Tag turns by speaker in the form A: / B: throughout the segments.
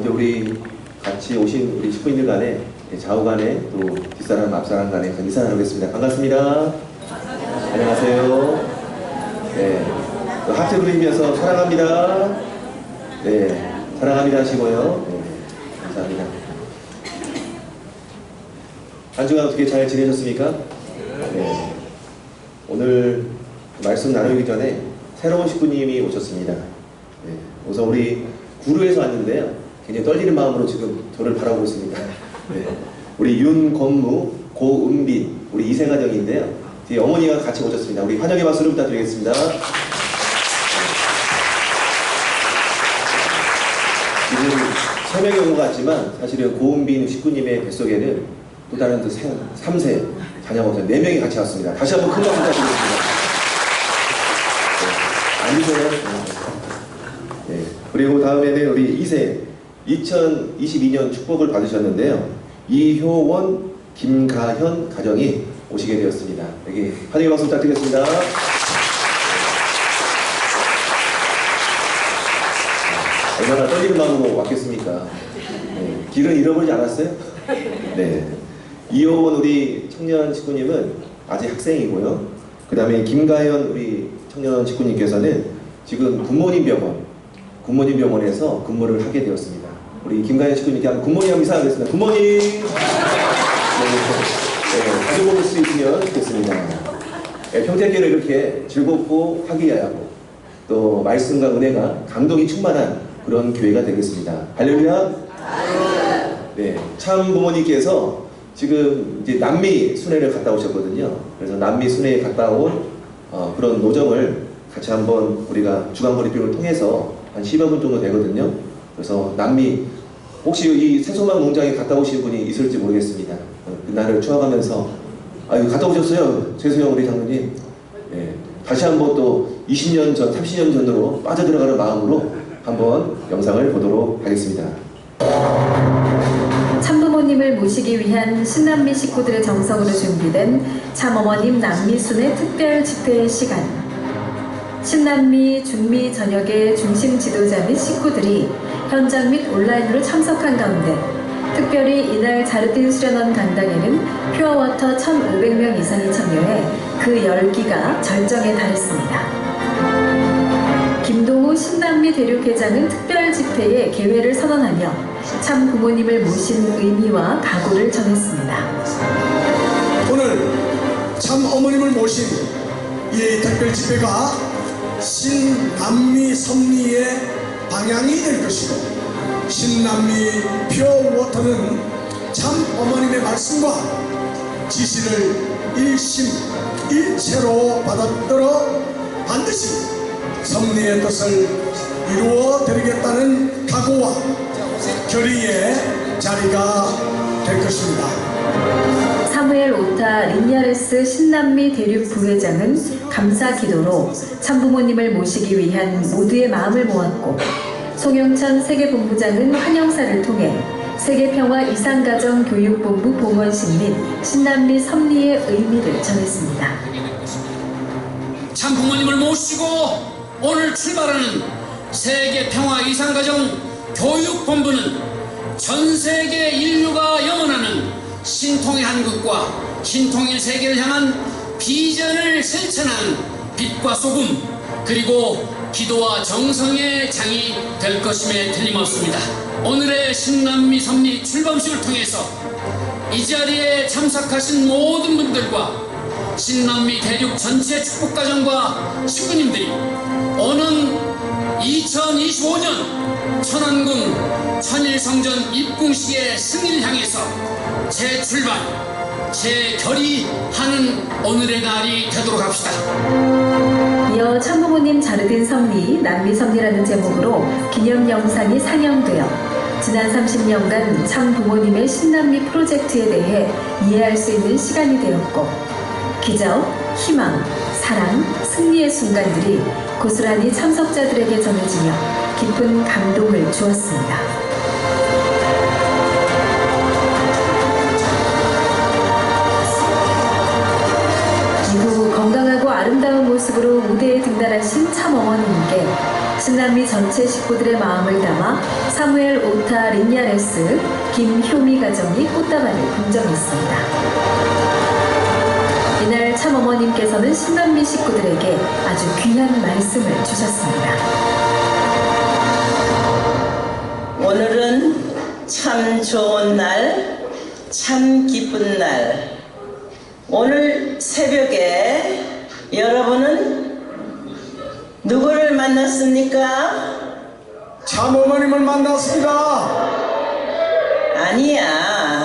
A: 먼저 우리 같이 오신 우리 식구인들 간에 좌우 간에 또 뒷사람 앞사람 간에 인사 나누겠습니다. 반갑습니다. 안녕하세요. 네, 하트 그리면서 사랑합니다. 네, 사랑합니다 하시고요. 네, 감사합니다. 한 주간 어떻게 잘 지내셨습니까? 네, 오늘 말씀 나누기 전에 새로운 식구님이 오셨습니다. 네, 우선 우리 구루에서 왔는데요. 굉장히 떨리는 마음으로 지금 저를 바라보고 있습니다. 네, 우리 윤건무, 고은빈, 우리 이세가정인데요. 뒤에 어머니가 같이 오셨습니다. 우리 환영의 박수를 부탁드리겠습니다. 지금 3명이 온 것 같지만 사실은 고은빈 식구님의 뱃속에는 또 다른 3세 자녀가 4명이 같이 왔습니다. 다시 한번 큰 박수 부탁드리겠습니다. 네, 앉으세요. 네, 그리고 다음에는 우리 2세 2022년 축복을 받으셨는데요. 이효원, 김가현 가정이 오시게 되었습니다. 여기 환영의 박수 부탁드리겠습니다. 얼마나 떨리는 마음으로 왔겠습니까? 네, 길은 잃어버리지 않았어요? 네. 이효원 우리 청년 식구님은 아직 학생이고요. 그 다음에 김가현 우리 청년 식구님께서는 지금 굿모닝 병원에서 근무를 하게 되었습니다. 우리 김가현 식구님께 한번 굿모닝 한번 인사하겠습니다. 굿모닝! 네, 자주 볼 수 있으면 좋겠습니다. 네, 평택교회를 이렇게 즐겁고 화기애애하고 또 말씀과 은혜가 감동이 충만한 그런 교회가 되겠습니다. 할렐루야! 네, 참 부모님께서 지금 이제 남미 순회를 갔다 오셨거든요. 그래서 남미 순회에 갔다 온 그런 노정을 같이 한번 우리가 주간 브리핑을 통해서 한 10여 분 정도 되거든요. 그래서 남미 혹시 이 새소망 농장에 갔다 오신 분이 있을지 모르겠습니다. 그날을 추억하면서 이거 갔다 오셨어요? 최수영 우리 장로님. 네, 다시 한번 또 20년 전, 30년 전으로 빠져들어가는 마음으로 한번 영상을 보도록 하겠습니다.
B: 참부모님을 모시기 위한 신남미 식구들의 정성으로 준비된 참어머님 남미순회 특별 집회 시간. 신남미, 중미 전역의 중심 지도자 및 식구들이 현장 및 온라인으로 참석한 가운데 특별히 이날 자르틴 수련원 강당에는 퓨어워터 1,500명 이상이 참여해 그 열기가 절정에 달했습니다. 김동우 신남미 대륙회장은 특별 집회의 개회를 선언하며 참 부모님을 모신 의미와 각오를 전했습니다.
C: 오늘 참 어머님을 모신 이 특별 집회가 신남미 섭리의 방향이 될 것이고 신남미 퓨어워터는 참 어머님의 말씀과 지시를 일심일체로 받아들어 반드시 섭리의 뜻을 이루어 드리겠다는 각오와 결의의 자리가 될 것입니다.
B: 사무엘 오타 린야레스 신남미 대륙 부회장은 감사 기도로 참부모님을 모시기 위한 모두의 마음을 모았고, 송영천 세계본부장은 환영사를 통해 세계평화 이상가정 교육본부 봉헌식 및 신남미 섭리의 의미를 전했습니다.
D: 참부모님을 모시고 오늘 출발하는 세계평화 이상가정 교육본부는 전세계 인류가 염원하는 신통의 한국과 신통일 세계를 향한 비전을 실천하는 빛과 소금 그리고 기도와 정성의 장이 될 것임에 틀림없습니다. 오늘의 신남미 섭리 출범식을 통해서 이 자리에 참석하신 모든 분들과 신남미 대륙 전체 축복가정과 식구님들이 오는 2025년 천안궁 천일성전 입궁식의 승리를 향해서 재출발, 재결의하는 오늘의 날이 되도록 합시다.
B: 이어 참부모님 자르딘 섭리, 남미 섭리라는 제목으로 기념 영상이 상영되어 지난 30년간 참부모님의 신남미 프로젝트에 대해 이해할 수 있는 시간이 되었고, 기적, 희망, 사랑, 승리의 순간들이 고스란히 참석자들에게 전해지며 깊은 감동을 주었습니다. 이후 건강하고 아름다운 모습으로 무대에 등단하신 참어머님께 신남미 전체 식구들의 마음을 담아 사무엘 오타 리냐레스, 김효미 가정이 꽃다발을 분정했습니다. 이날 참어머님께서는 신남미 식구들에게 아주 귀한 말씀을 주셨습니다.
E: 오늘은 참 좋은 날, 참 기쁜 날. 오늘 새벽에 여러분은 누구를 만났습니까?
C: 참어머님을 만났습니다.
E: 아니야.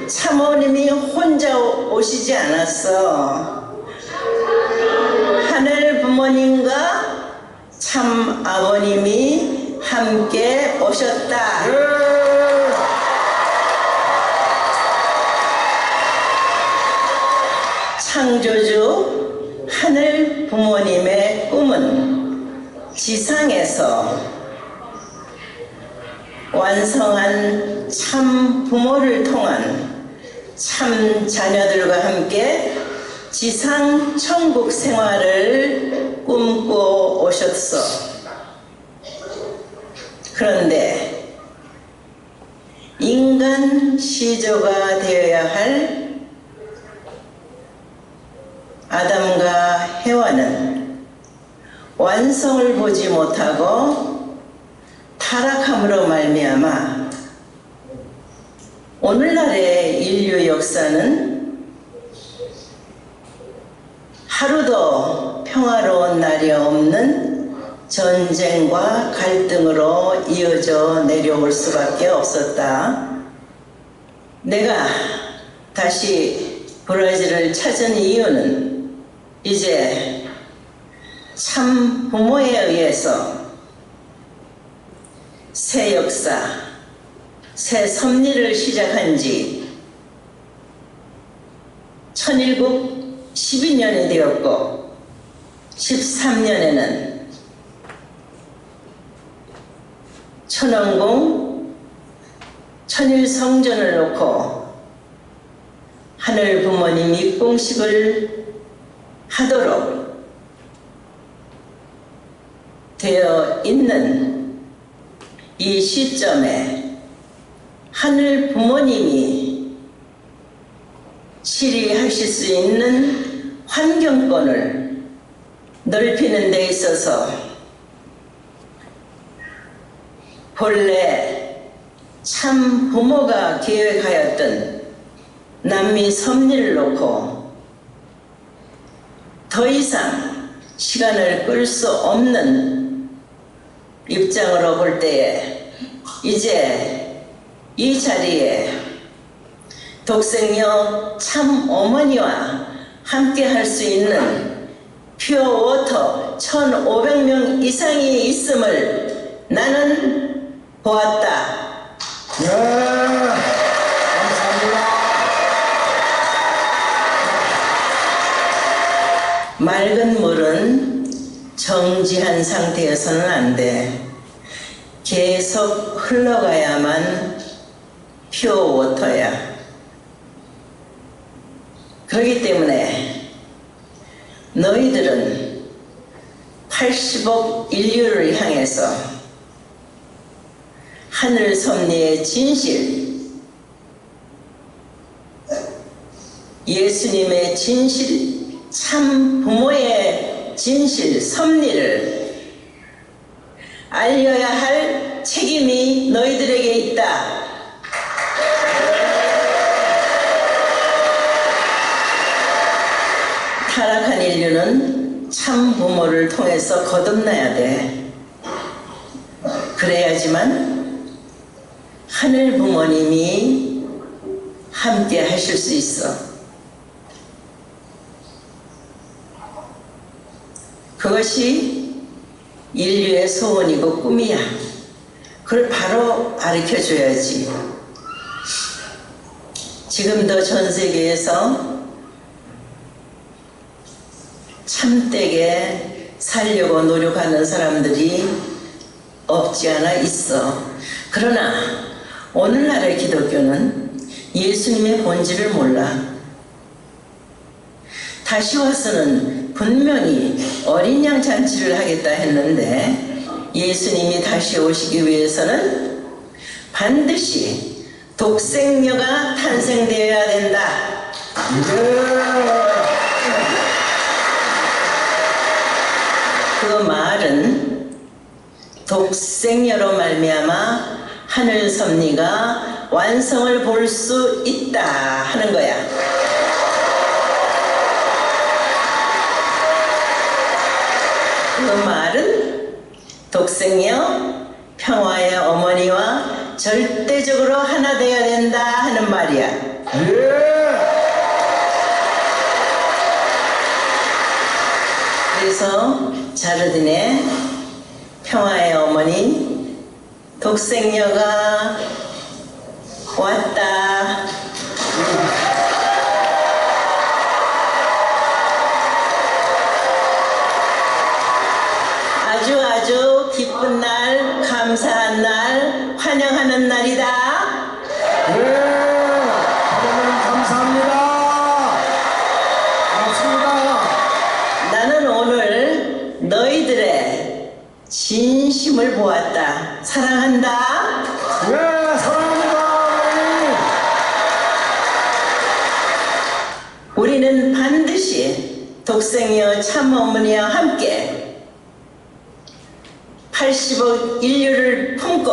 E: 참어머님이 혼자 오시지 않았어. 하늘 부모님과 참 아버님이 함께 오셨다. 창조주 하늘 부모님의 꿈은 지상에서 완성한 참 부모를 통한 참 자녀들과 함께 지상 천국 생활을 꿈꿔 오셨어. 그런데 인간 시조가 되어야 할 아담과 해와는 완성을 보지 못하고 타락함으로 말미암아 오늘날의 인류 역사는 하루도 평화로운 날이 없는 전쟁과 갈등으로 이어져 내려올 수밖에 없었다. 내가 다시 브라질을 찾은 이유는 이제 참 부모에 의해서 새 역사, 새 섭리를 시작한 지 1712년이 되었고 13년에는 천왕궁 천일성전을 놓고 하늘 부모님 입궁식을 하도록 되어 있는 이 시점에 하늘 부모님이 치리하실 수 있는 환경권을 넓히는 데 있어서 본래 참 부모가 계획하였던 남미 섭리를 놓고 더 이상 시간을 끌 수 없는 입장으로 볼 때에 이제 이 자리에 독생녀 참 어머니와 함께 할 수 있는 퓨어워터 1,500명 이상이 있음을 나는 보았다.
C: 네, 감사합니다.
E: 맑은 물은 정지한 상태에서는 안 돼. 계속 흘러가야만 퓨어워터야. 그렇기 때문에 너희들은 80억 인류를 향해서 하늘 섭리의 진실, 예수님의 진실, 참 부모의 진실, 섭리를 알려야 할 책임이 너희들에게 있다. 타락한 인류는 참 부모를 통해서 거듭나야 돼. 그래야지만 하늘 부모님이 함께 하실 수 있어. 그것이 인류의 소원이고 꿈이야. 그걸 바로 가르쳐줘야지. 지금도 전 세계에서 참되게 살려고 노력하는 사람들이 없지 않아 있어. 그러나 오늘날의 기독교는 예수님의 본질을 몰라. 다시 와서는 분명히 어린 양 잔치를 하겠다 했는데 예수님이 다시 오시기 위해서는 반드시 독생녀가 탄생되어야 된다. 그 말은 독생녀로 말미암아 하늘 섭리가 완성을 볼 수 있다 하는 거야. 그 말은 독생녀 평화의 어머니와 절대적으로 하나 되어야 된다 하는 말이야. 그래서 자르딘의 평화의 어머니 독생녀가 왔다. 아주 기쁜 날, 감사한 날, 환영하는 날이다.
C: 감사합니다. 고맙습니다.
E: 나는 오늘 너희들의 진심을 보았다. 사랑한다.
C: 사랑합니다.
E: 우리는 반드시 독생녀 참어머니와 함께 80억 인류를 품고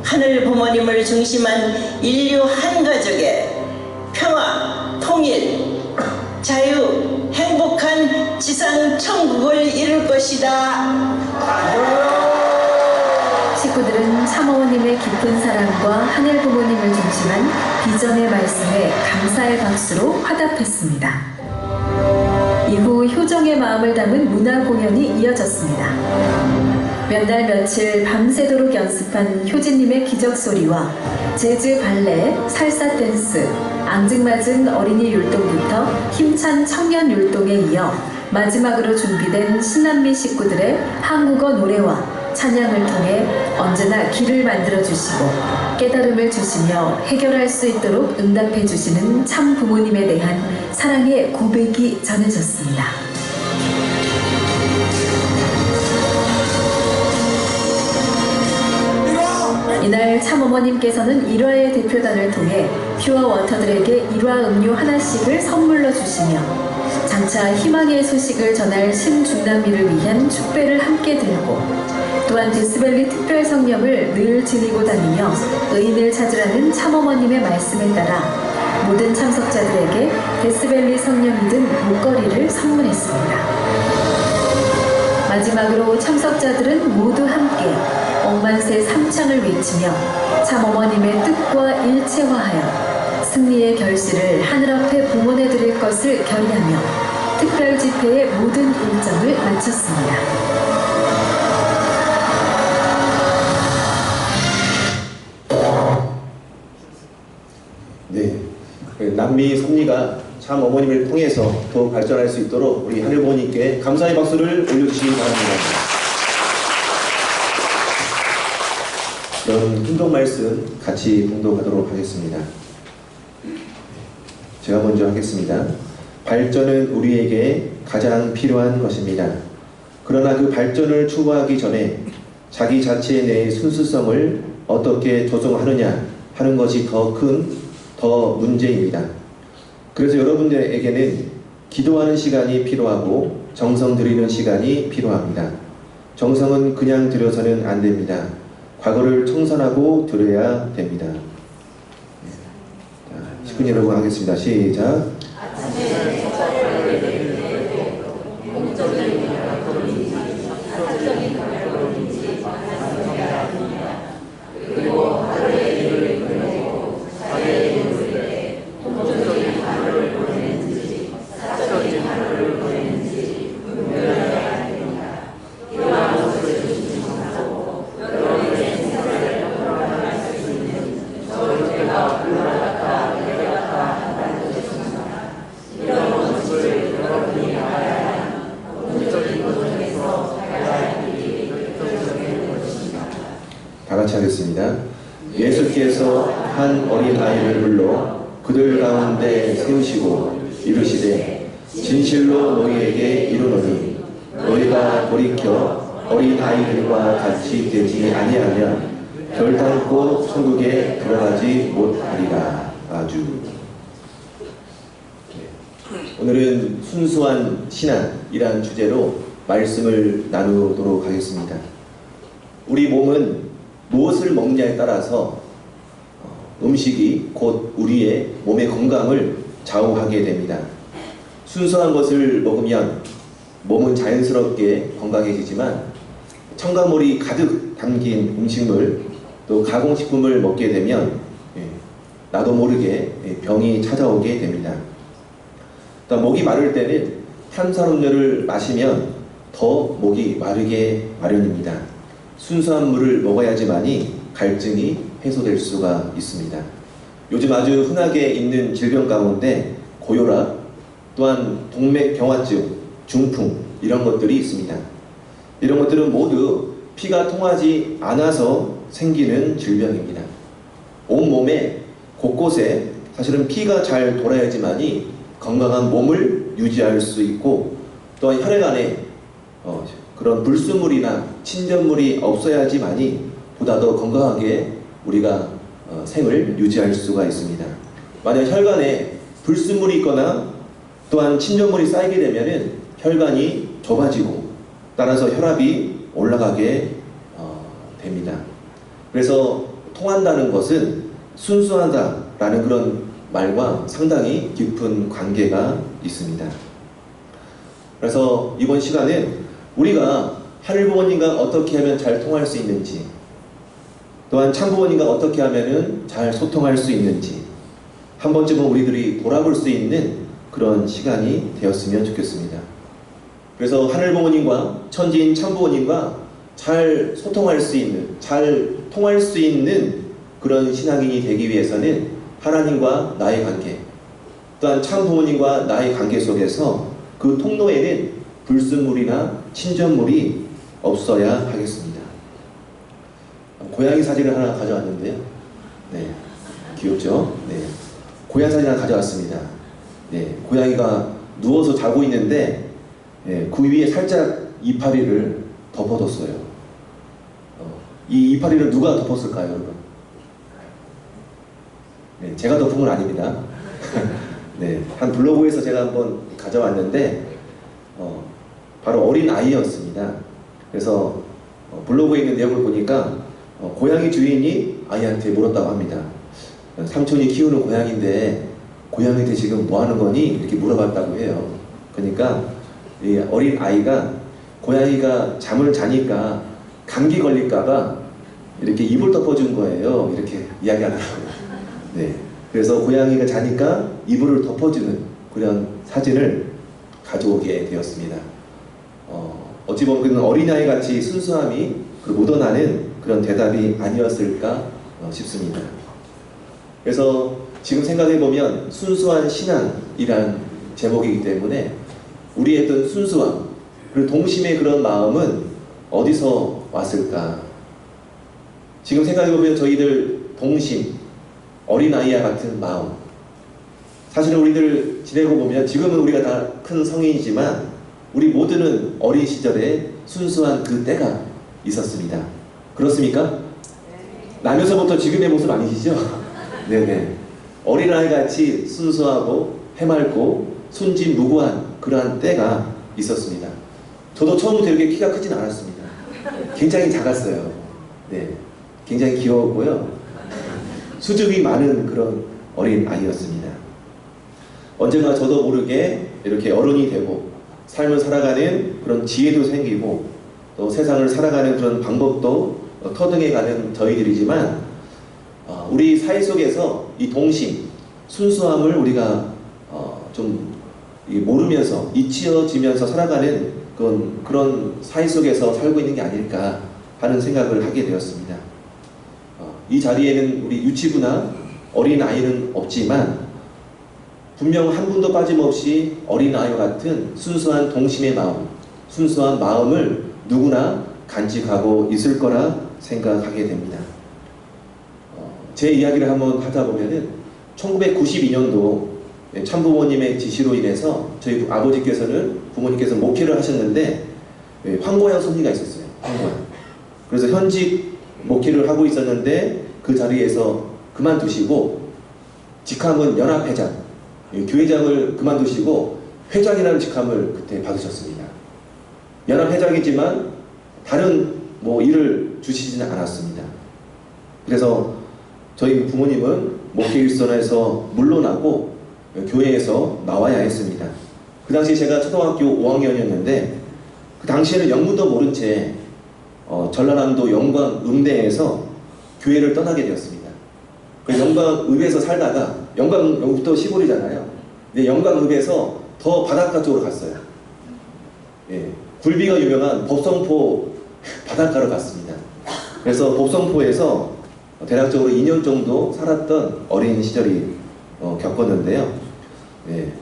E: 하늘 부모님을 중심한 인류 한 가족의 평화, 통일, 자유, 행복한 지상 천국을 이룰 것이다.
B: 식구들은 참어머님의 깊은 사랑과 하늘 부모님을 중심한 비전의 말씀에 감사의 박수로 화답했습니다. 이후 효정의 마음을 담은 문화 공연이 이어졌습니다. 몇 날 며칠 밤새도록 연습한 효진님의 기적 소리와 재즈 발레, 살사 댄스, 앙증맞은 어린이 율동부터 힘찬 청년 율동에 이어 마지막으로 준비된 신남미 식구들의 한국어 노래와 찬양을 통해 언제나 길을 만들어 주시고 깨달음을 주시며 해결할 수 있도록 응답해 주시는 참 부모님에 대한 사랑의 고백이 전해졌습니다. 이날 참어머님께서는 일화의 대표단을 통해 퓨어 워터들에게 일화 음료 하나씩을 선물로 주시며 장차 희망의 소식을 전할 신중남미를 위한 축배를 함께 들고 또한 데스밸리 특별성령을 늘 지니고 다니며 의인을 찾으라는 참어머님의 말씀에 따라 모든 참석자들에게 데스밸리 성령이 든 목걸이를 선물했습니다. 마지막으로 참석자들은 모두 함께 억만세 삼창을 외치며 참어머님의 뜻과 일체화하여 승리의 결실을 하늘 앞에 봉헌해 드릴 것을 결의하며 특별 집회의 모든 일정을 마쳤습니다.
A: 네, 남미 섭리가 참 어머님을 통해서 더욱 발전할 수 있도록 우리 하늘 부모님께 감사의 박수를 올려주시기 바랍니다. 그럼 훈독 말씀 같이 봉독하도록 하겠습니다. 제가 먼저 하겠습니다. 발전은 우리에게 가장 필요한 것입니다. 그러나 그 발전을 추구하기 전에 자기 자체 내 순수성을 어떻게 조성하느냐 하는 것이 더 문제입니다. 그래서 여러분들에게는 기도하는 시간이 필요하고 정성 들이는 시간이 필요합니다. 정성은 그냥 들여서는 안 됩니다. 과거를 청산하고 드려야 됩니다. 자, 식구님 여러분 하겠습니다. 시작. 하겠습니다. 예수께서 한 어린 아이를 불러 그들 가운데 세우시고 이르시되 진실로 너희에게 이르노니 너희가 돌이켜 어린 아이들과 같이 되지 아니하면 결단코 천국에 들어가지 못하리라. 아주. 오늘은 순수한 신앙이란 주제로 말씀을 나누도록 하겠습니다. 우리 몸은 무엇을 먹느냐에 따라서 음식이 곧 우리의 몸의 건강을 좌우하게 됩니다. 순수한 것을 먹으면 몸은 자연스럽게 건강해지지만 첨가물이 가득 담긴 음식물 또 가공식품을 먹게 되면 나도 모르게 병이 찾아오게 됩니다. 목이 마를 때는 탄산음료를 마시면 더 목이 마르게 마련입니다. 순수한 물을 먹어야지만이 갈증이 해소될 수가 있습니다. 요즘 아주 흔하게 있는 질병 가운데 고혈압, 또한 동맥경화증, 중풍 이런 것들이 있습니다. 이런 것들은 모두 피가 통하지 않아서 생기는 질병입니다. 온몸에 곳곳에 사실은 피가 잘 돌아야지만이 건강한 몸을 유지할 수 있고 또한 혈액 안에 그런 불순물이나 침전물이 없어야지만이 보다 더 건강하게 우리가 생을 유지할 수가 있습니다. 만약 혈관에 불순물이 있거나 또한 침전물이 쌓이게 되면 혈관이 좁아지고 따라서 혈압이 올라가게 됩니다. 그래서 통한다는 것은 순수하다라는 그런 말과 상당히 깊은 관계가 있습니다. 그래서 이번 시간은 우리가 하늘부모님과 어떻게 하면 잘 통할 수 있는지 또한 참부모님과 어떻게 하면 잘 소통할 수 있는지 한 번쯤은 우리들이 돌아볼 수 있는 그런 시간이 되었으면 좋겠습니다. 그래서 하늘부모님과 천지인 참부모님과 잘 소통할 수 있는, 잘 통할 수 있는 그런 신앙인이 되기 위해서는 하나님과 나의 관계 또한 참부모님과 나의 관계 속에서 그 통로에는 불순물이나 침전물이 없어야 하겠습니다. 고양이 사진을 하나 가져왔는데요. 네, 귀엽죠? 네, 고양이 사진 하나 가져왔습니다. 네, 고양이가 누워서 자고 있는데 그 위에 살짝 이파리를 덮어뒀어요. 이 이파리를 누가 덮었을까요, 여러분? 네, 제가 덮은 건 아닙니다. 네, 한 블로그에서 제가 한번 가져왔는데 바로 어린 아이였습니다. 그래서 블로그에 있는 내용을 보니까 고양이 주인이 아이한테 물었다고 합니다. 삼촌이 키우는 고양이인데 고양이한테 지금 뭐 하는 거니? 이렇게 물어봤다고 해요. 그러니까 이 어린 아이가 고양이가 잠을 자니까 감기 걸릴까봐 이렇게 이불 덮어준 거예요. 이렇게 이야기하더라고요. 네, 그래서 고양이가 자니까 이불을 덮어주는 그런 사진을 가져오게 되었습니다. 어찌 보면 어린아이 같이 순수함이 묻어나는 그런 대답이 아니었을까 싶습니다. 그래서 지금 생각해보면 순수한 신앙이란 제목이기 때문에 우리의 어떤 순수함 그리고 동심의 그런 마음은 어디서 왔을까? 지금 생각해보면 저희들 동심, 어린아이와 같은 마음 사실은 우리들 지내고 보면 지금은 우리가 다 큰 성인이지만 우리 모두는 어린 시절에 순수한 그 때가 있었습니다. 그렇습니까? 나면서부터 지금의 모습 아니시죠? 네네. 어린아이같이 순수하고 해맑고 순진무구한 그러한 때가 있었습니다. 저도 처음부터 이렇게 키가 크진 않았습니다. 굉장히 작았어요. 네, 굉장히 귀여웠고요. 수줍이 많은 그런 어린아이였습니다. 언젠가 저도 모르게 이렇게 어른이 되고 삶을 살아가는 그런 지혜도 생기고 또 세상을 살아가는 그런 방법도 터득해가는 저희들이지만 우리 사회 속에서 이 동심, 순수함을 우리가 좀 모르면서 잊혀지면서 살아가는 그런 사회 속에서 살고 있는 게 아닐까 하는 생각을 하게 되었습니다. 이 자리에는 우리 유치부나 어린아이는 없지만 분명 한 분도 빠짐없이 어린아이와 같은 순수한 동심의 마음, 순수한 마음을 누구나 간직하고 있을 거라 생각하게 됩니다. 제 이야기를 한번 하다 보면은 1992년도 참부모님의 지시로 인해서 저희 아버지께서는 부모님께서 목회를 하셨는데 황고향 섭리가 있었어요. 한 거예요. 그래서 현직 목회를 하고 있었는데 그 자리에서 그만두시고 직함은 연합회장, 교회장을 그만두시고 회장이라는 직함을 그때 받으셨습니다. 연합회장이지만 다른 뭐 일을 주시지는 않았습니다. 그래서 저희 부모님은 목회일선에서 물러나고 교회에서 나와야 했습니다. 그 당시 제가 초등학교 5학년이었는데 그 당시에는 영문도 모른 채 전라남도 영광읍내에서 교회를 떠나게 되었습니다. 그 영광읍에서 살다가 영광읍도 시골이잖아요. 근데 영광읍에서 더 바닷가 쪽으로 갔어요. 예, 굴비가 유명한 법성포 바닷가로 갔습니다. 그래서 법성포에서 대략적으로 2년 정도 살았던 어린 시절이 겪었는데요. 예,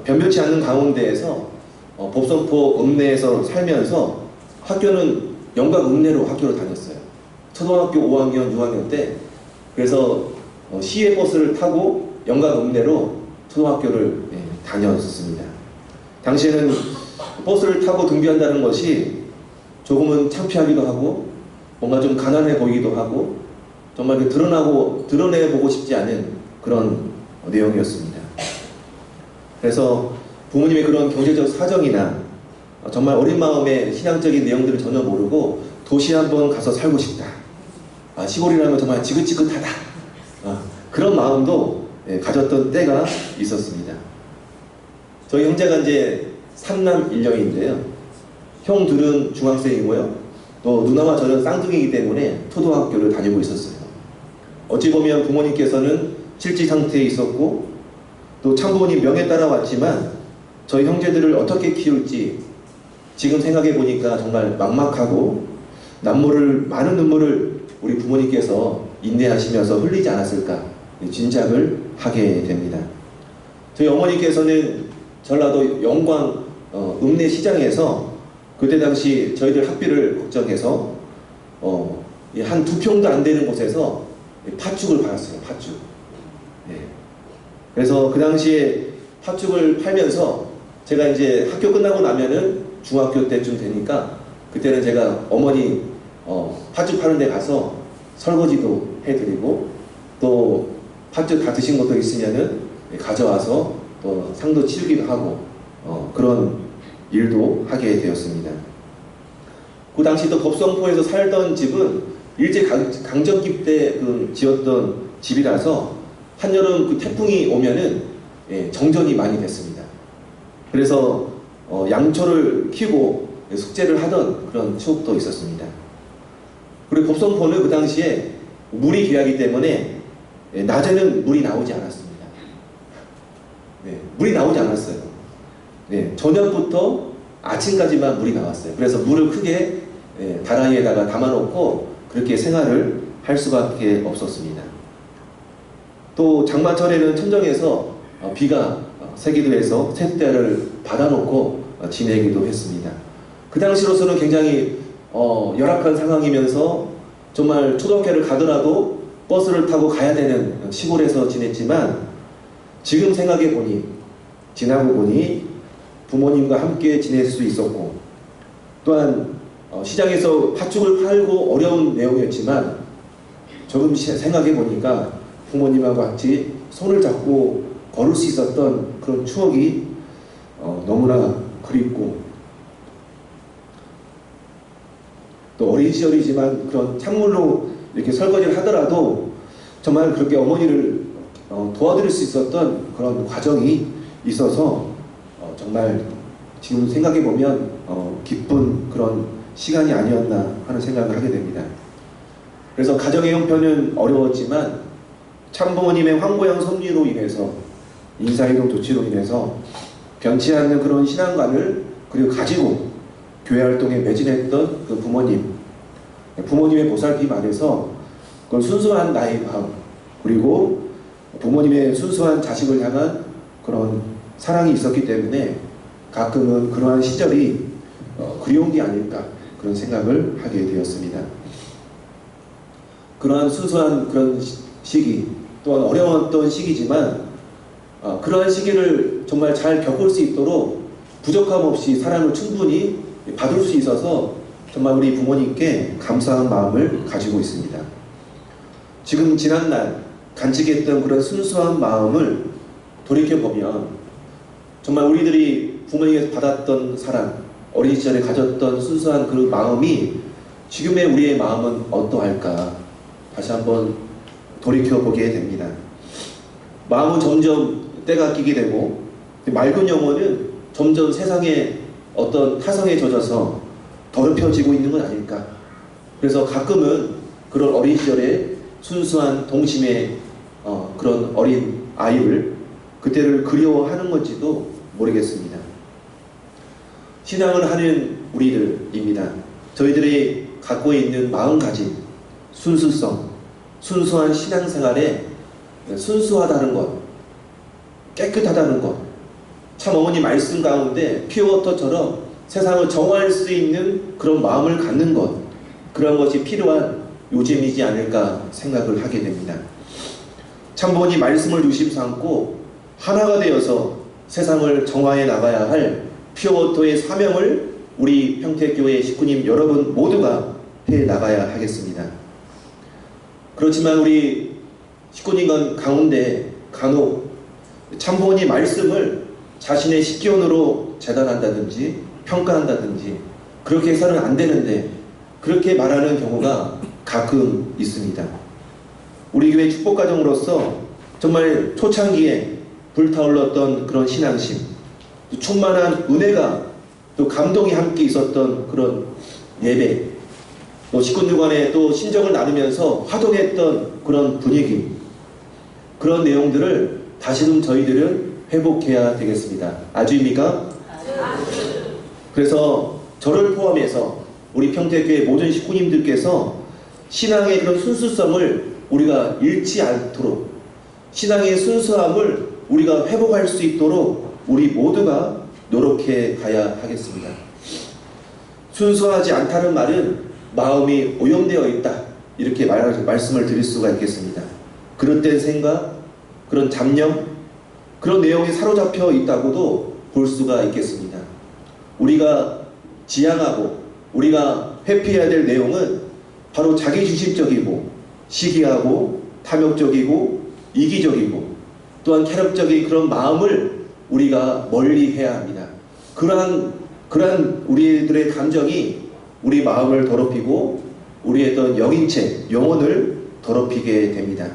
A: 변변치 않는 가운데에서 법성포 읍내에서 살면서 학교는 영광읍내로 학교를 다녔어요. 초등학교 5학년, 6학년 때. 그래서 시외 버스를 타고 영광읍내로 초등학교를 다녔었습니다. 당시에는 버스를 타고 등교한다는 것이 조금은 창피하기도 하고 뭔가 좀 가난해 보이기도 하고 정말 드러내보고 싶지 않은 그런 내용이었습니다. 그래서 부모님의 그런 경제적 사정이나 정말 어린 마음에 신앙적인 내용들을 전혀 모르고 도시에 한번 가서 살고 싶다. 시골이라면 정말 지긋지긋하다. 그런 마음도 가졌던 때가 있었습니다. 저희 형제가 이제 3남 1녀인데요. 형들은 중학생이고요. 또 누나와 저는 쌍둥이이기 때문에 초등학교를 다니고 있었어요. 어찌 보면 부모님께서는 실직 상태에 있었고 또 참부모님 명에 따라왔지만 저희 형제들을 어떻게 키울지 지금 생각해 보니까 정말 막막하고 많은 눈물을 우리 부모님께서 인내하시면서 흘리지 않았을까 짐작을 하게 됩니다. 저희 어머니께서는 전라도 영광 읍내 시장에서 그때 당시 저희들 학비를 걱정해서 한 2평도 안 되는 곳에서 팥죽을 팔았어요. 팥죽. 네. 그래서 그 당시에 팥죽을 팔면서 제가 이제 학교 끝나고 나면은 중학교 때쯤 되니까 그때는 제가 어머니 팥죽 파는 데 가서 설거지도 해드리고 또 팥죽 다 드신 것도 있으면은 가져와서 또 상도 치우기도 하고 그런 일도 하게 되었습니다. 그 당시 또 법성포에서 살던 집은 일제강점기 때 지었던 집이라서 한여름 그 태풍이 오면은 정전이 많이 됐습니다. 그래서 양초를 키우고 숙제를 하던 그런 추억도 있었습니다. 그리고 법성포는 그 당시에 물이 귀하기 때문에 낮에는 물이 나오지 않았습니다. 물이 나오지 않았어요. 저녁부터 아침까지만 물이 나왔어요. 그래서 물을 크게 다라이에다가 담아놓고 그렇게 생활을 할 수밖에 없었습니다. 또 장마철에는 천정에서 비가 새기도 해서 새떼를 받아놓고 지내기도 했습니다. 그 당시로서는 굉장히 열악한 상황이면서 정말 초등학교를 가더라도 버스를 타고 가야 되는 시골에서 지냈지만 지금 생각해 보니 지나고 보니 부모님과 함께 지낼 수 있었고 또한 시장에서 팥죽을 팔고 어려운 내용이었지만 조금 생각해 보니까 부모님하고 같이 손을 잡고 걸을 수 있었던 그런 추억이 너무나 그립고 또 어린 시절이지만 그런 찬물로 이렇게 설거지를 하더라도 정말 그렇게 어머니를 도와드릴 수 있었던 그런 과정이 있어서 정말 지금 생각해 보면 기쁜 그런 시간이 아니었나 하는 생각을 하게 됩니다. 그래서 가정의 형편은 어려웠지만 참부모님의 황고양 섭리로 인해서 인사이동 조치로 인해서 변치 않는 그런 신앙관을 그리고 가지고 교회 활동에 매진했던 그 부모님의 보살핌 안에서 그런 순수한 나의 마음 그리고 부모님의 순수한 자식을 향한 그런 사랑이 있었기 때문에 가끔은 그러한 시절이 그리운 게 아닐까 그런 생각을 하게 되었습니다. 그러한 순수한 그런 시기 또한 어려웠던 시기지만 그러한 시기를 정말 잘 겪을 수 있도록 부족함 없이 사랑을 충분히 받을 수 있어서 정말 우리 부모님께 감사한 마음을 가지고 있습니다. 지금 지난날 간직했던 그런 순수한 마음을 돌이켜보면 정말 우리들이 부모님에게 받았던 사랑, 어린 시절에 가졌던 순수한 그 마음이 지금의 우리의 마음은 어떠할까 다시 한번 돌이켜보게 됩니다. 마음은 점점 때가 끼게 되고 맑은 영혼은 점점 세상의 어떤 타성에 젖어서 더럽혀지고 있는 건 아닐까. 그래서 가끔은 그런 어린 시절의 순수한 동심의 그런 어린 아이를 그때를 그리워하는 건지도 모르겠습니다. 신앙을 하는 우리들입니다. 저희들이 갖고 있는 마음가짐, 순수성, 순수한 신앙생활에 순수하다는 것, 깨끗하다는 것, 참 어머니 말씀 가운데 피어워터처럼 세상을 정화할 수 있는 그런 마음을 갖는 것, 그런 것이 필요한 요즘이지 않을까 생각을 하게 됩니다. 참부모님 말씀을 중심 삼고 하나가 되어서 세상을 정화해 나가야 할 피어워터의 사명을 우리 평택교회 식구님 여러분 모두가 해 나가야 하겠습니다. 그렇지만 우리 식구님 가운데 간혹 참부모님 말씀을 자신의 식견으로 재단한다든지 평가한다든지 그렇게 해서는 안 되는데 그렇게 말하는 경우가 가끔 있습니다. 우리 교회 축복가정으로서 정말 초창기에 불타올랐던 그런 신앙심, 또 충만한 은혜가 또 감동이 함께 있었던 그런 예배, 또 식구들 간에 또 신정을 나누면서 화동했던 그런 분위기, 그런 내용들을 다시금 저희들은 회복해야 되겠습니다. 아주입니까? 그래서 저를 포함해서 우리 평택교회 모든 식구님들께서 신앙의 그런 순수성을 우리가 잃지 않도록, 신앙의 순수함을 우리가 회복할 수 있도록 우리 모두가 노력해 가야 하겠습니다. 순수하지 않다는 말은 마음이 오염되어 있다, 이렇게 말씀을 드릴 수가 있겠습니다. 그릇된 생각, 그런 잡념, 그런 내용에 사로잡혀 있다고도 볼 수가 있겠습니다. 우리가 지향하고 우리가 회피해야 될 내용은 바로 자기중심적이고 시기하고 탐욕적이고 이기적이고 또한 쾌락적인 그런 마음을 우리가 멀리해야 합니다. 그러한 우리들의 감정이 우리 마음을 더럽히고 우리의 어떤 영인체, 영혼을 더럽히게 됩니다.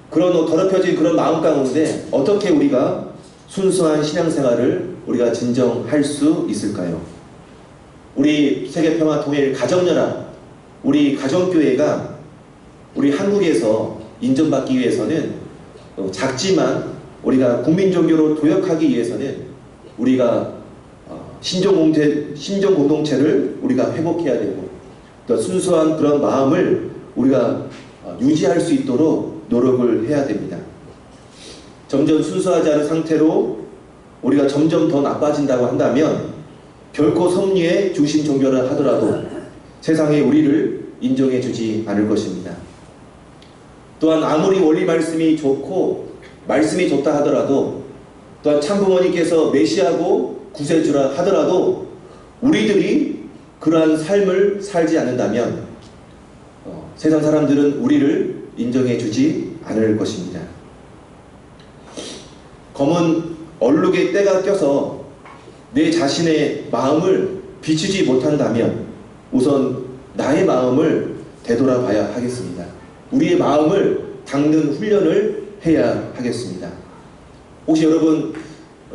A: 그런 더럽혀진 그런 마음 가운데 어떻게 우리가 순수한 신앙생활을 우리가 진정할 수 있을까요? 우리 세계평화통일 가정연합, 우리 가정교회가 우리 한국에서 인정받기 위해서는 작지만 우리가 국민종교로 도약하기 위해서는 우리가 신종공동체를 우리가 회복해야 되고 또 순수한 그런 마음을 우리가 유지할 수 있도록 노력을 해야 됩니다. 점점 순수하지 않은 상태로 우리가 점점 더 나빠진다고 한다면 결코 섭리의 중심 종교를 하더라도 세상에 우리를 인정해 주지 않을 것입니다. 또한 아무리 원리 말씀이 좋고 말씀이 좋다 하더라도 또한 참부모님께서 메시아고 구세주라 하더라도 우리들이 그러한 삶을 살지 않는다면 세상 사람들은 우리를 인정해 주지 않을 것입니다. 검은 얼룩에 때가 껴서 내 자신의 마음을 비추지 못한다면 우선 나의 마음을 되돌아봐야 하겠습니다. 우리의 마음을 닦는 훈련을 해야 하겠습니다. 혹시 여러분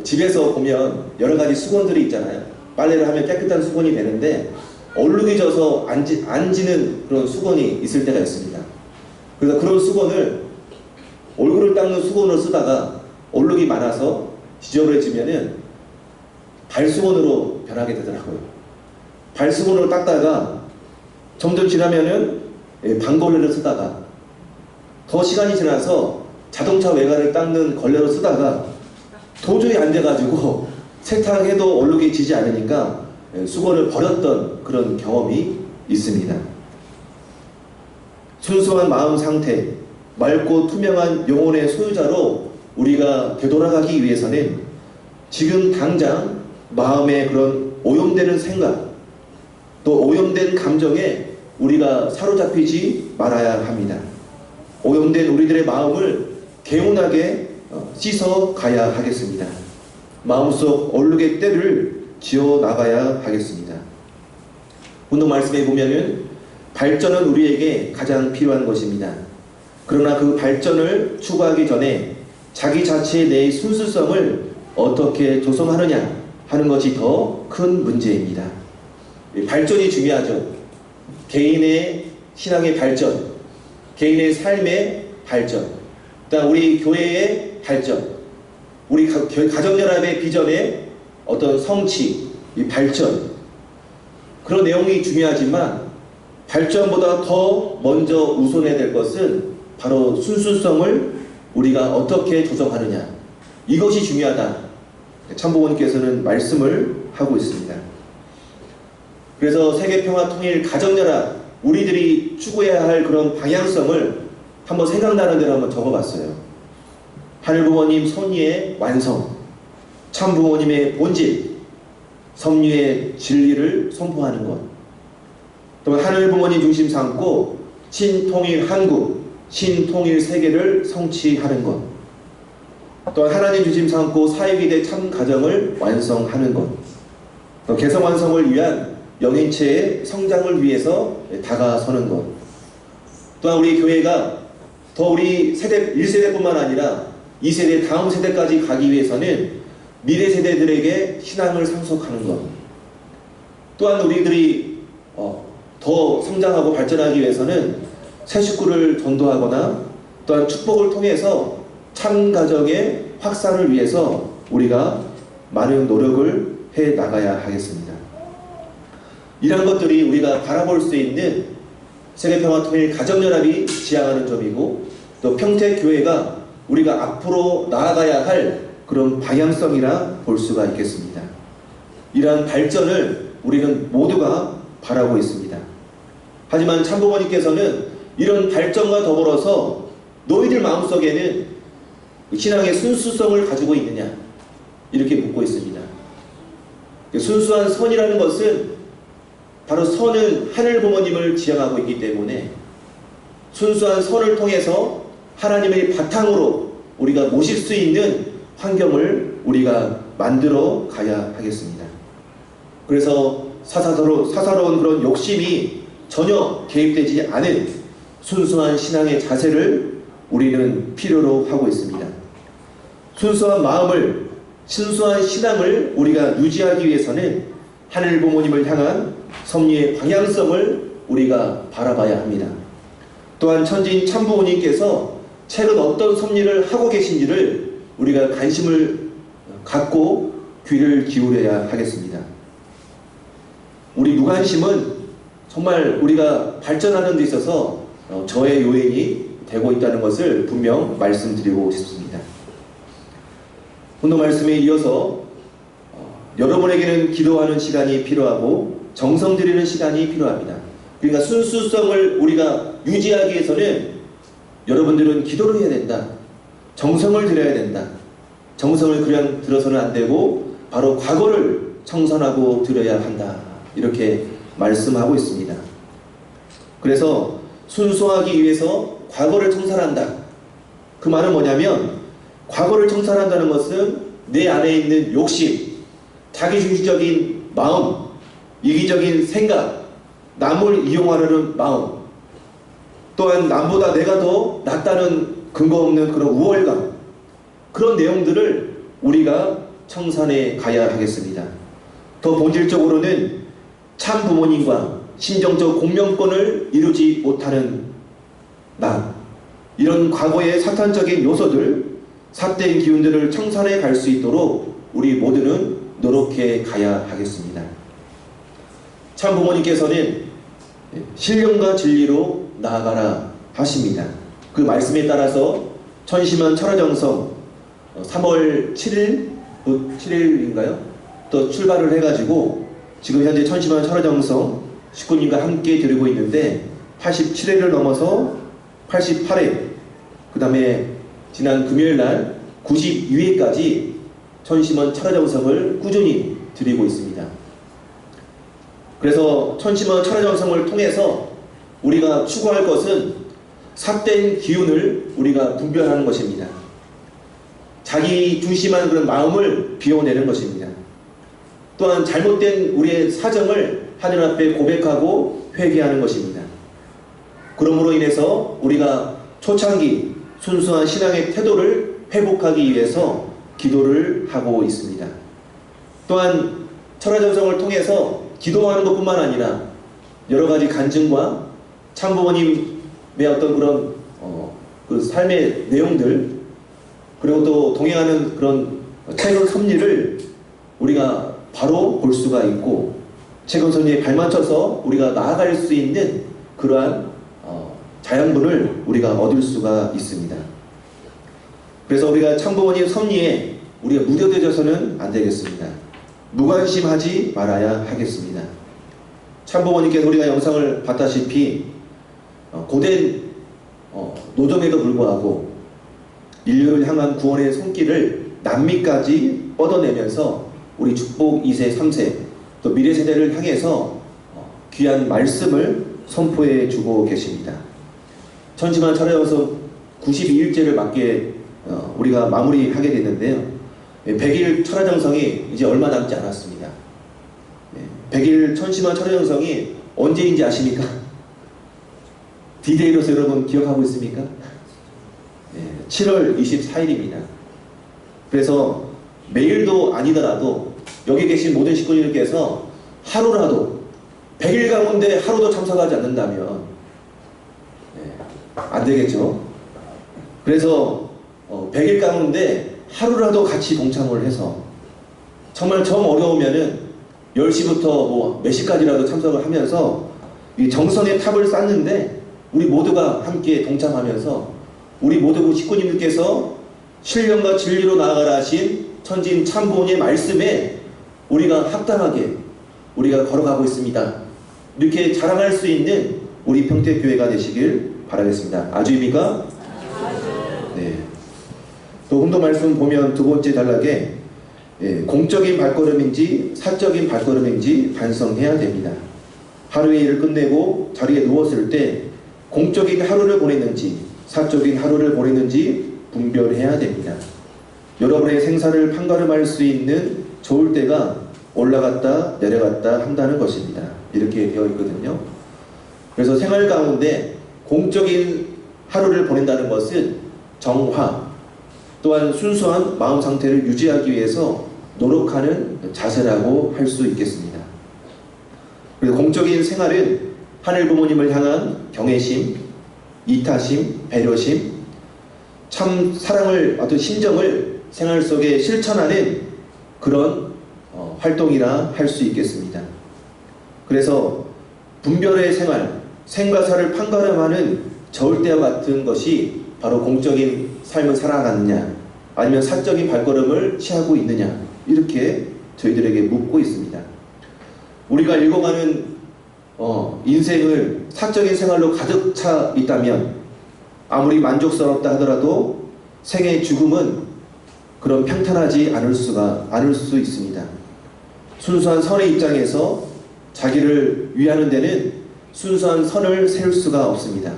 A: 집에서 보면 여러 가지 수건들이 있잖아요. 빨래를 하면 깨끗한 수건이 되는데 얼룩이 져서 안 지는 그런 수건이 있을 때가 있습니다. 그래서 그런 수건을 얼굴을 닦는 수건으로 쓰다가 얼룩이 많아서 지저분해지면은 발수건으로 변하게 되더라고요. 발수건으로 닦다가 점점 지나면은 방걸레를 쓰다가 더 시간이 지나서 자동차 외관을 닦는 걸레로 쓰다가 도저히 안 돼가지고 세탁해도 얼룩이 지지 않으니까 수건을 버렸던 그런 경험이 있습니다. 순수한 마음 상태, 맑고 투명한 영혼의 소유자로 우리가 되돌아가기 위해서는 지금 당장 마음의 그런 오염되는 생각, 또 오염된 감정에 우리가 사로잡히지 말아야 합니다. 오염된 우리들의 마음을 개운하게 씻어 가야 하겠습니다. 마음속 얼룩의 때를 지어 나가야 하겠습니다. 오늘 말씀에 보면은 발전은 우리에게 가장 필요한 것입니다. 그러나 그 발전을 추구하기 전에 자기 자체의 내 순수성을 어떻게 조성하느냐 하는 것이 더 큰 문제입니다. 발전이 중요하죠. 개인의 신앙의 발전, 개인의 삶의 발전, 그다음 우리 교회의 발전, 우리 가정연합의 비전의 어떤 성취, 이 발전, 그런 내용이 중요하지만 발전보다 더 먼저 우선해야 될 것은 바로 순수성을 우리가 어떻게 조성하느냐, 이것이 중요하다. 참부모님께서는 말씀을 하고 있습니다. 그래서 세계평화통일 가정연합, 우리들이 추구해야 할 그런 방향성을 한번 생각나는 대로 한번 적어봤어요. 하늘부모님 섭리의 완성, 참부모님의 본질, 섭리의 진리를 선포하는 것, 또 하늘부모님 중심 삼고 신통일 한국, 신통일 세계를 성취하는 것, 또 하나님 중심 삼고 사회기대 참가정을 완성하는 것, 또 개성 완성을 위한 영인체의 성장을 위해서 다가서는 것, 또한 우리 교회가 더 우리 세대 1세대뿐만 아니라 2세대 다음 세대까지 가기 위해서는 미래 세대들에게 신앙을 상속하는 것, 또한 우리들이 더 성장하고 발전하기 위해서는 새 식구를 전도하거나 또한 축복을 통해서 참가정의 확산을 위해서 우리가 많은 노력을 해 나가야 하겠습니다. 이런 것들이 우리가 바라볼 수 있는 세계평화통일 가정연합이 지향하는 점이고, 또 평택교회가 우리가 앞으로 나아가야 할 그런 방향성이라 볼 수가 있겠습니다. 이러한 발전을 우리는 모두가 바라고 있습니다. 하지만 참부모님께서는 이런 발전과 더불어서 너희들 마음속에는 신앙의 순수성을 가지고 있느냐, 이렇게 묻고 있습니다. 순수한 선이라는 것은 바로 선은 하늘 부모님을 지향하고 있기 때문에 순수한 선을 통해서 하나님의 바탕으로 우리가 모실 수 있는 환경을 우리가 만들어 가야 하겠습니다. 그래서 사사로운 그런 욕심이 전혀 개입되지 않은 순수한 신앙의 자세를 우리는 필요로 하고 있습니다. 순수한 마음을, 순수한 신앙을 우리가 유지하기 위해서는 하늘 부모님을 향한 섭리의 방향성을 우리가 바라봐야 합니다. 또한 천지인 참부모님께서 최근 어떤 섭리를 하고 계신지를 우리가 관심을 갖고 귀를 기울여야 하겠습니다. 우리 무관심은 정말 우리가 발전하는 데 있어서 저의 요인이 되고 있다는 것을 분명 말씀드리고 싶습니다. 오늘 말씀에 이어서 여러분에게는 기도하는 시간이 필요하고 정성 들이는 시간이 필요합니다. 그러니까 순수성을 우리가 유지하기 위해서는 여러분들은 기도를 해야 된다. 정성을 들여야 된다. 정성을 그냥 들어서는 안 되고 바로 과거를 청산하고 들여야 한다. 이렇게 말씀하고 있습니다. 그래서 순수하기 위해서 과거를 청산한다. 그 말은 뭐냐면 과거를 청산한다는 것은 내 안에 있는 욕심, 자기중심적인 마음, 이기적인 생각, 남을 이용하려는 마음, 또한 남보다 내가 더 낫다는 근거 없는 그런 우월감, 그런 내용들을 우리가 청산해 가야 하겠습니다. 더 본질적으로는 참 부모님과 신정적 공명권을 이루지 못하는 나, 이런 과거의 사탄적인 요소들, 삿된 기운들을 청산해 갈 수 있도록 우리 모두는 노력해 가야 하겠습니다. 참 부모님께서는 신령과 진리로 나아가라 하십니다. 그 말씀에 따라서 천심한 철화정성 3월 7일인가요? 또 출발을 해가지고 지금 현재 천심한 철화정성 식구님과 함께 드리고 있는데 87회를 넘어서 88회, 그 다음에 지난 금요일날 92회까지 천심원 철화정성을 꾸준히 드리고 있습니다. 그래서 천심원 철야정성을 통해서 우리가 추구할 것은 삿된 기운을 우리가 분별하는 것입니다. 자기 중심한 그런 마음을 비워내는 것입니다. 또한 잘못된 우리의 사정을 하늘 앞에 고백하고 회개하는 것입니다. 그러므로 인해서 우리가 초창기 순수한 신앙의 태도를 회복하기 위해서 기도를 하고 있습니다. 또한 철야정성을 통해서 기도하는 것뿐만 아니라 여러 가지 간증과 참부모님의 어떤 그런 그 삶의 내용들, 그리고 또 동행하는 그런 최근 섭리를 우리가 바로 볼 수가 있고, 최근 섭리에 발맞춰서 우리가 나아갈 수 있는 그러한 자양분을 우리가 얻을 수가 있습니다. 그래서 우리가 참부모님 섭리에 우리가 무뎌져서는 안 되겠습니다. 무관심하지 말아야 하겠습니다. 참부모님께서 우리가 영상을 봤다시피 고된 노정에도 불구하고 인류를 향한 구원의 손길을 남미까지 뻗어내면서 우리 축복 2세, 3세 또 미래 세대를 향해서 귀한 말씀을 선포해 주고 계십니다. 천심한 철야정성 92일째를 맞게 우리가 마무리하게 됐는데요. 100일 철야정성이 이제 얼마 남지 않았습니다. 100일 천심한 철야정성이 언제인지 아십니까? D-Day로서 여러분 기억하고 있습니까? 7월 24일입니다. 그래서 매일도 아니더라도 여기 계신 모든 식구님들께서 하루라도 100일 가운데 하루도 참석하지 않는다면 안 되겠죠. 그래서 100일 가운데 하루라도 같이 동참을 해서 정말 정 어려우면은 10시부터 뭐 몇 시까지라도 참석을 하면서 이 정성의 탑을 쌓는데 우리 모두가 함께 동참하면서 우리 모두 식구님들께서 신령과 진리로 나아가라 하신 천진 참부모님의 말씀에 우리가 합당하게 우리가 걸어가고 있습니다. 이렇게 자랑할 수 있는 우리 평택교회가 되시길 바라겠습니다. 아주입니까? 네. 또 홍도 말씀 보면 두 번째 단락에 공적인 발걸음인지 사적인 발걸음인지 반성해야 됩니다. 하루의 일을 끝내고 자리에 누웠을 때 공적인 하루를 보냈는지 사적인 하루를 보냈는지 분별해야 됩니다. 여러분의 생사를 판가름할 수 있는 좋을 때가 올라갔다 내려갔다 한다는 것입니다. 이렇게 되어 있거든요. 그래서 생활 가운데 공적인 하루를 보낸다는 것은 정화 또한 순수한 마음 상태를 유지하기 위해서 노력하는 자세라고 할 수 있겠습니다. 그래서 공적인 생활은 하늘 부모님을 향한 경외심, 이타심, 배려심, 참 사랑을 어떤 심정을 생활 속에 실천하는 그런 활동이라 할 수 있겠습니다. 그래서 분별의 생활, 생과 사를 판가름하는 저울대와 같은 것이 바로 공적인 삶을 살아가느냐 아니면 사적인 발걸음을 취하고 있느냐 이렇게 저희들에게 묻고 있습니다. 우리가 읽어가는 인생을 사적인 생활로 가득 차 있다면 아무리 만족스럽다 하더라도 생의 죽음은 그런 평탄하지 않을 수 있습니다. 순수한 선의 입장에서 자기를 위하는 데는 순수한 선을 세울 수가 없습니다.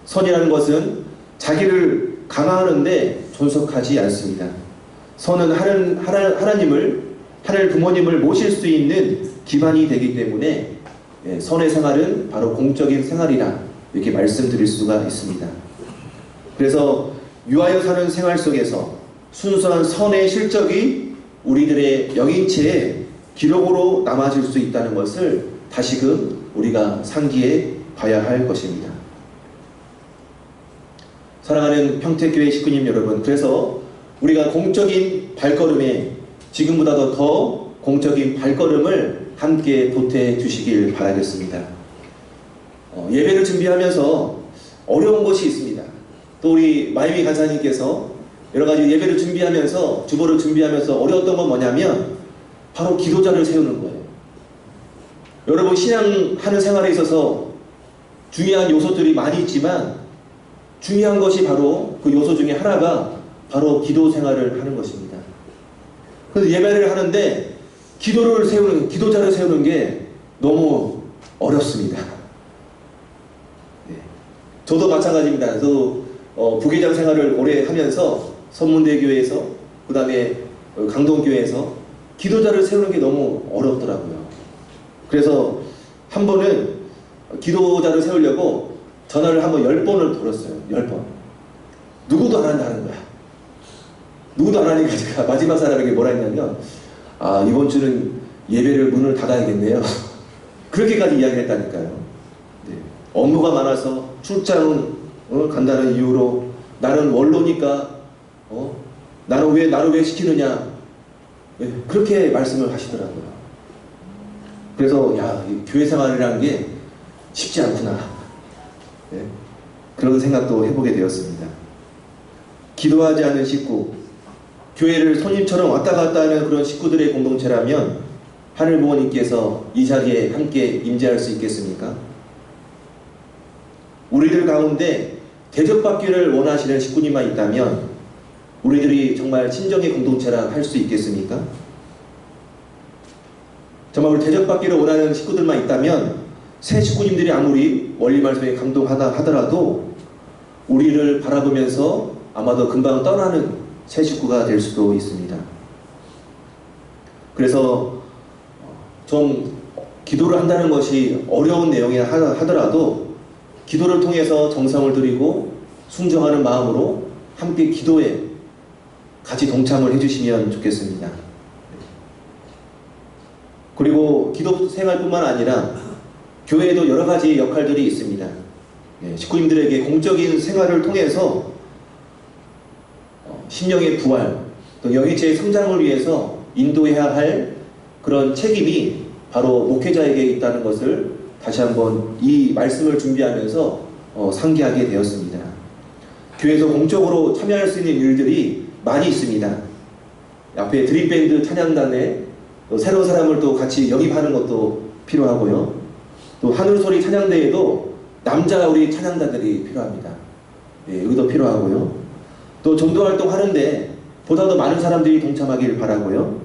A: 선이라는 것은 자기를 강화하는데 존속하지 않습니다. 선은 하나님을, 하늘 부모님을 모실 수 있는 기반이 되기 때문에 선의 생활은 바로 공적인 생활이라 이렇게 말씀드릴 수가 있습니다. 그래서 유하여 사는 생활 속에서 순수한 선의 실적이 우리들의 영인체에 기록으로 남아질 수 있다는 것을 다시금 우리가 상기해 봐야 할 것입니다. 사랑하는 평택교회 식구님 여러분, 그래서 우리가 공적인 발걸음에 지금보다도 더 공적인 발걸음을 함께 보태 주시길 바라겠습니다. 예배를 준비하면서 어려운 것이 있습니다. 또 우리 마이미 간사님께서 여러 가지 예배를 준비하면서 주보를 준비하면서 어려웠던 건 뭐냐면 바로 기도자를 세우는 거예요. 여러분 신앙하는 생활에 있어서 중요한 요소들이 많이 있지만 중요한 것이 바로 그 요소 중에 하나가 바로 기도 생활을 하는 것입니다. 그래서 예배를 하는데 기도자를 세우는 게 너무 어렵습니다. 네. 저도 마찬가지입니다. 저도 부회장 생활을 오래 하면서 선문대교회에서 그 다음에 강동교회에서 기도자를 세우는 게 너무 어렵더라고요. 그래서 한 번은 기도자를 세우려고 전화를 한번 10번을 돌렸어요. 10번. 누구도 안 한다는 거야. 누구도 안 하니까 제가 마지막 사람에게 뭐라 했냐면, 아, 이번 주는 예배를 문을 닫아야겠네요. 그렇게까지 이야기를 했다니까요. 네. 업무가 많아서 출장 간다는 이유로 나는 원로니까 나를 왜 시키느냐. 네. 그렇게 말씀을 하시더라고요. 그래서 야, 이 교회 생활이라는 게 쉽지 않구나. 네. 그런 생각도 해보게 되었습니다. 기도하지 않은 식구, 교회를 손님처럼 왔다 갔다 하는 그런 식구들의 공동체라면 하늘 부모님께서 이 자리에 함께 임재할 수 있겠습니까? 우리들 가운데 대접받기를 원하시는 식구님만 있다면 우리들이 정말 친정의 공동체라 할 수 있겠습니까? 정말 우리 대접받기를 원하는 식구들만 있다면 새 식구님들이 아무리 원리 말씀에 감동하다 하더라도 우리를 바라보면서 아마도 금방 떠나는 새 식구가 될 수도 있습니다. 그래서 좀 기도를 한다는 것이 어려운 내용이라 하더라도 기도를 통해서 정성을 들이고 순종하는 마음으로 함께 기도에 같이 동참을 해주시면 좋겠습니다. 그리고 기도 생활뿐만 아니라 교회에도 여러 가지 역할들이 있습니다. 식구님들에게 공적인 생활을 통해서 심령의 부활, 또 영의체의 성장을 위해서 인도해야 할 그런 책임이 바로 목회자에게 있다는 것을 다시 한번 이 말씀을 준비하면서 상기하게 되었습니다. 교회에서 공적으로 참여할 수 있는 일들이 많이 있습니다. 앞에 드림밴드 찬양단에 또 새로운 사람을 또 같이 영입하는 것도 필요하고요. 또 하늘소리 찬양대에도 남자 우리 찬양단들이 필요합니다. 예, 여기도 필요하고요. 또 전도활동 하는데 보다 더 많은 사람들이 동참하길 바라고요.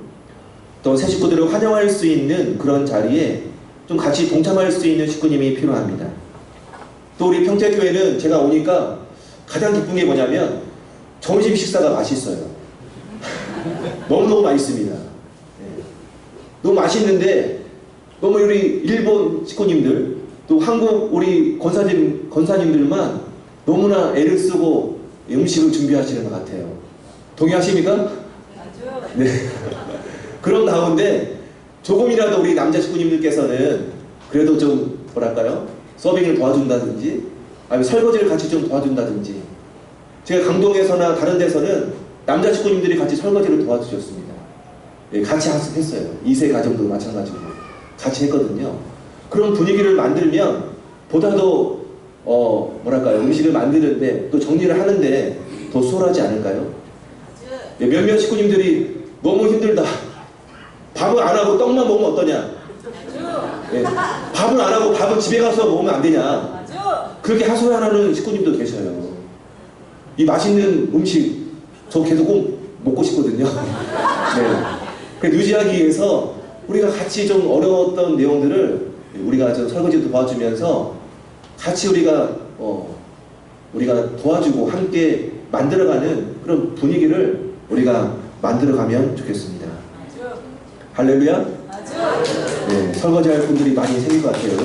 A: 또 새 식구들을 환영할 수 있는 그런 자리에 좀 같이 동참할 수 있는 식구님이 필요합니다. 또 우리 평택교회는 제가 오니까 가장 기쁜 게 뭐냐면 점심 식사가 맛있어요. 너무너무 맛있습니다. 네. 너무 맛있는데 너무 우리 일본 식구님들 또 한국 우리 권사님들만 너무나 애를 쓰고 음식을 준비하시는 것 같아요. 동의하십니까? 네. 그런 가운데 조금이라도 우리 남자 식구님들께서는 그래도 좀 뭐랄까요? 서빙을 도와준다든지 아니면 설거지를 같이 좀 도와준다든지 제가 강동에서나 다른 데서는 남자 식구님들이 같이 설거지를 도와주셨습니다. 예, 같이 했어요. 2세 가정도 마찬가지고 같이 했거든요. 그런 분위기를 만들면 보다도 뭐랄까요? 음식을 만드는데 또 정리를 하는데 더 수월하지 않을까요? 예, 몇몇 식구님들이 너무 힘들다. 밥을 안 하고 떡만 먹으면 어떠냐? 예, 밥을 안 하고 밥은 집에 가서 먹으면 안 되냐? 그렇게 하소연하는 식구님도 계셔요. 이 맛있는 음식 저 계속 꼭 먹고 싶거든요. 네. 유지하기 위해서 우리가 같이 좀 어려웠던 내용들을 우리가 좀 설거지도 도와주면서 같이 우리가 도와주고 함께 만들어가는 그런 분위기를 우리가 만들어가면 좋겠습니다. 할렐루야. 네, 설거지할 분들이 많이 생길 것 같아요.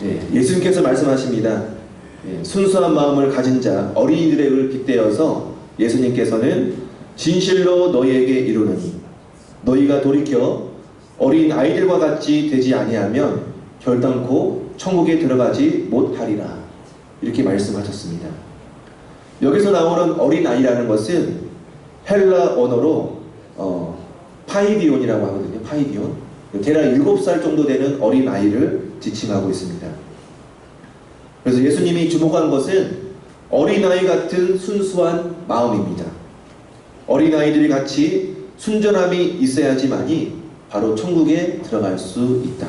A: 네, 예수님께서 말씀하십니다. 네, 순수한 마음을 가진 자 어린이들의 의를 빗대어서 예수님께서는 진실로 너희에게 이르노니 너희가 돌이켜 어린 아이들과 같이 되지 아니하면 결단코 천국에 들어가지 못하리라. 이렇게 말씀하셨습니다. 여기서 나오는 어린 아이라는 것은 헬라 언어로 파이디온이라고 하거든요. 파이디온. 대략 7살 정도 되는 어린 아이를 지칭하고 있습니다. 그래서 예수님이 주목한 것은 어린아이 같은 순수한 마음입니다. 어린아이들이 같이 순전함이 있어야지만이 바로 천국에 들어갈 수 있다.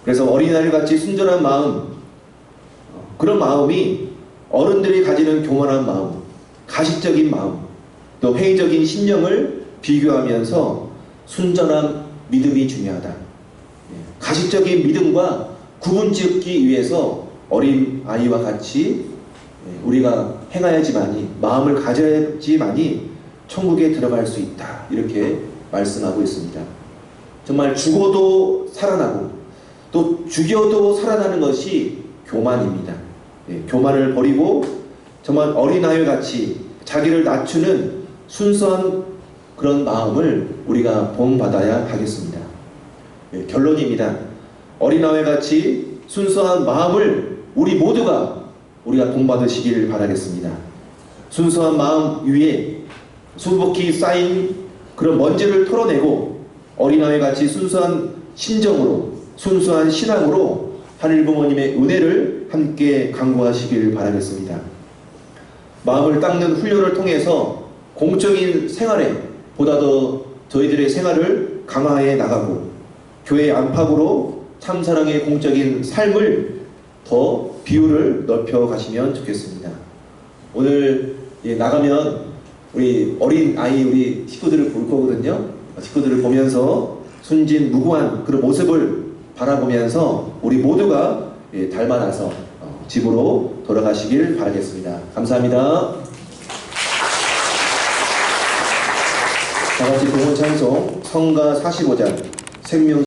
A: 그래서 어린아이 같이 순전한 마음, 그런 마음이 어른들이 가지는 교만한 마음, 가식적인 마음, 또 회의적인 신념을 비교하면서 순전한 믿음이 중요하다. 가식적인 믿음과 구분짓기 위해서 어린 아이와 같이 우리가 행하야지만이, 마음을 가져야지만이 천국에 들어갈 수 있다. 이렇게 말씀하고 있습니다. 정말 죽어도 살아나고 또 죽여도 살아나는 것이 교만입니다. 교만을 버리고 정말 어린아이와 같이 자기를 낮추는 순수한 그런 마음을 우리가 본받아야 하겠습니다. 결론입니다. 어린아이와 같이 순수한 마음을 우리가 본받으시길 바라겠습니다. 순수한 마음 위에 수북히 쌓인 그런 먼지를 털어내고 어린아이 같이 순수한 심정으로, 순수한 신앙으로 하늘 부모님의 은혜를 함께 강구하시길 바라겠습니다. 마음을 닦는 훈련을 통해서 공적인 생활에 보다 더 저희들의 생활을 강화해 나가고 교회 안팎으로 참사랑의 공적인 삶을 더 비율을 넓혀 가시면 좋겠습니다. 오늘 나가면 우리 어린 아이 우리 식구들을 볼 거거든요. 식구들을 보면서 순진 무구한 그런 모습을 바라보면서 우리 모두가 닮아나서 집으로 돌아가시길 바라겠습니다. 감사합니다. 다 같이 동원 찬송 성가 45장 생명